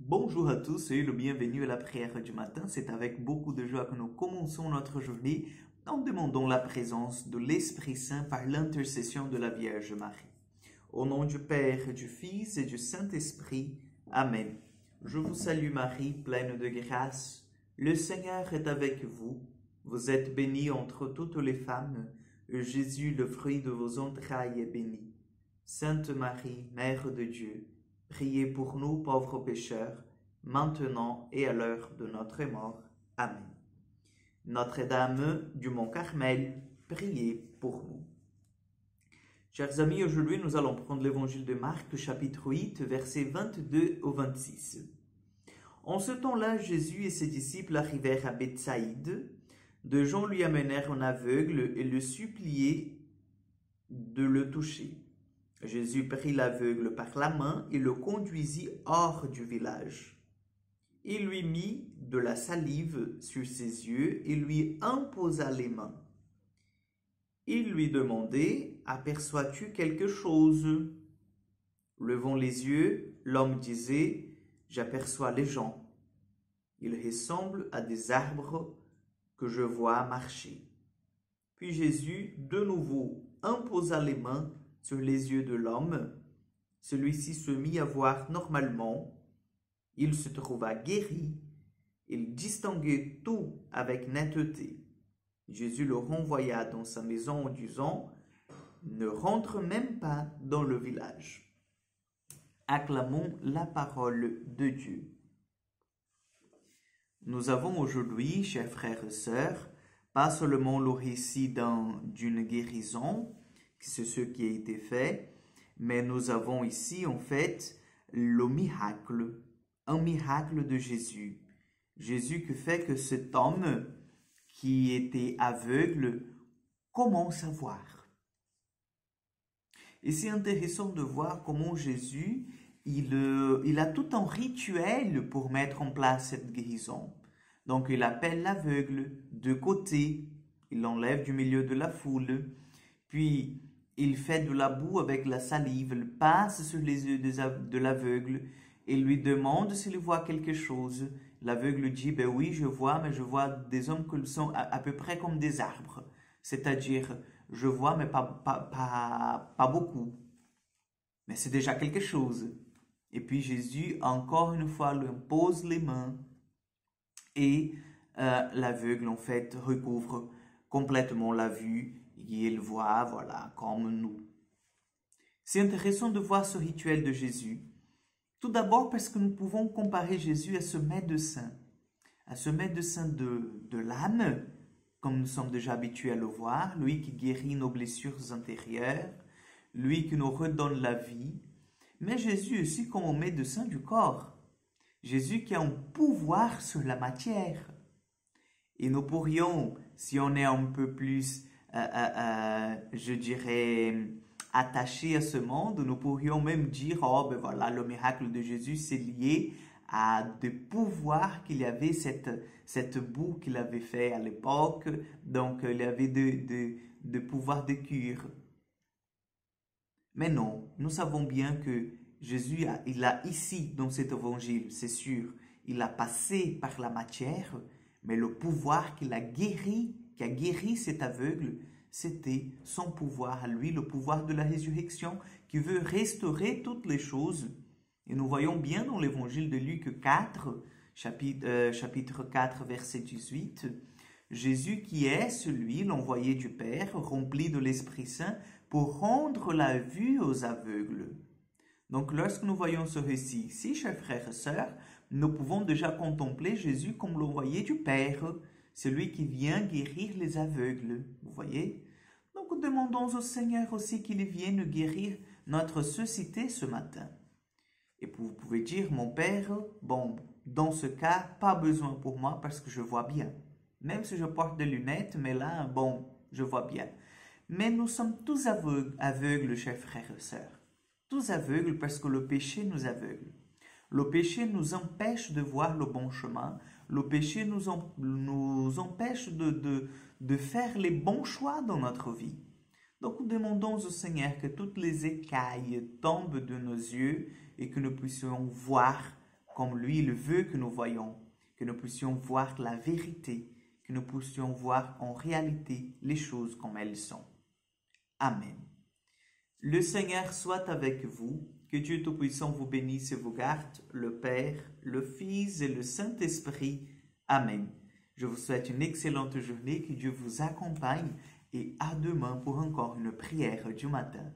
Bonjour à tous et le bienvenue à la prière du matin. C'est avec beaucoup de joie que nous commençons notre journée en demandant la présence de l'Esprit Saint par l'intercession de la Vierge Marie. Au nom du Père, du Fils et du Saint-Esprit. Amen. Je vous salue Marie, pleine de grâce. Le Seigneur est avec vous. Vous êtes bénie entre toutes les femmes, et Jésus, le fruit de vos entrailles, est béni. Sainte Marie, Mère de Dieu, priez pour nous pauvres pécheurs, maintenant et à l'heure de notre mort. Amen. Notre-Dame du Mont Carmel, priez pour nous. Chers amis, aujourd'hui nous allons prendre l'évangile de Marc, chapitre 8, versets 22 au 26. En ce temps-là, Jésus et ses disciples arrivèrent à Bethsaïde. Deux gens lui amenèrent un aveugle et le suppliaient de le toucher. Jésus prit l'aveugle par la main et le conduisit hors du village. Il lui mit de la salive sur ses yeux et lui imposa les mains. Il lui demandait « Aperçois-tu quelque chose ?» Levant les yeux, l'homme disait « J'aperçois les gens. Ils ressemblent à des arbres que je vois marcher. » Puis Jésus de nouveau imposa les mains sur les yeux de l'homme. Celui-ci se mit à voir normalement. Il se trouva guéri. Il distinguait tout avec netteté. Jésus le renvoya dans sa maison en disant « Ne rentre même pas dans le village. » Acclamons la parole de Dieu. Nous avons aujourd'hui, chers frères et sœurs, pas seulement le récit d'une guérison, c'est ce qui a été fait, mais nous avons ici en fait le miracle, un miracle de Jésus. Jésus qui fait que cet homme qui était aveugle commence à voir. Et c'est intéressant de voir comment Jésus, il a tout un rituel pour mettre en place cette guérison. Donc il appelle l'aveugle de côté, il l'enlève du milieu de la foule, puis il fait de la boue avec la salive, il passe sur les yeux de l'aveugle et lui demande s'il voit quelque chose. L'aveugle dit, ben oui, je vois, mais je vois des hommes qui sont à peu près comme des arbres. C'est-à-dire, je vois, mais pas beaucoup. Mais c'est déjà quelque chose. Et puis Jésus, encore une fois, lui impose les mains et l'aveugle, en fait, recouvre complètement la vue et il voit, voilà, comme nous. C'est intéressant de voir ce rituel de Jésus. Tout d'abord parce que nous pouvons comparer Jésus à ce médecin de l'âme, comme nous sommes déjà habitués à le voir, lui qui guérit nos blessures intérieures, lui qui nous redonne la vie, mais Jésus aussi comme un médecin du corps. Jésus qui a un pouvoir sur la matière. Et nous pourrions, si on est un peu plus, je dirais, attaché à ce monde, nous pourrions même dire, oh ben voilà, le miracle de Jésus, c'est lié à des pouvoirs qu'il y avait, cette boue qu'il avait fait à l'époque, donc il y avait de pouvoirs de cure. Mais non, nous savons bien que Jésus, il a ici, dans cet évangile, c'est sûr, il a passé par la matière, mais le pouvoir qui a guéri cet aveugle, c'était son pouvoir à lui, le pouvoir de la résurrection, qui veut restaurer toutes les choses. Et nous voyons bien dans l'évangile de Luc 4, chapitre 4, verset 18, Jésus qui est celui, l'envoyé du Père, rempli de l'Esprit Saint, pour rendre la vue aux aveugles. Donc, lorsque nous voyons ce récit ici, chers frères et sœurs, nous pouvons déjà contempler Jésus comme l'envoyé du Père, celui qui vient guérir les aveugles. Vous voyez? Donc, demandons au Seigneur aussi qu'il vienne guérir notre société ce matin. Et vous pouvez dire, mon Père, bon, dans ce cas, pas besoin pour moi parce que je vois bien. Même si je porte des lunettes, mais là, bon, je vois bien. Mais nous sommes tous aveugles, chers frères et sœurs. Tous aveugles parce que le péché nous aveugle. Le péché nous empêche de voir le bon chemin. Le péché nous empêche de faire les bons choix dans notre vie. Donc, nous demandons au Seigneur que toutes les écailles tombent de nos yeux et que nous puissions voir comme lui il veut que nous voyions, que nous puissions voir la vérité, que nous puissions voir en réalité les choses comme elles sont. Amen. Le Seigneur soit avec vous, que Dieu Tout-Puissant vous bénisse et vous garde, le Père, le Fils et le Saint-Esprit. Amen. Je vous souhaite une excellente journée, que Dieu vous accompagne et à demain pour encore une prière du matin.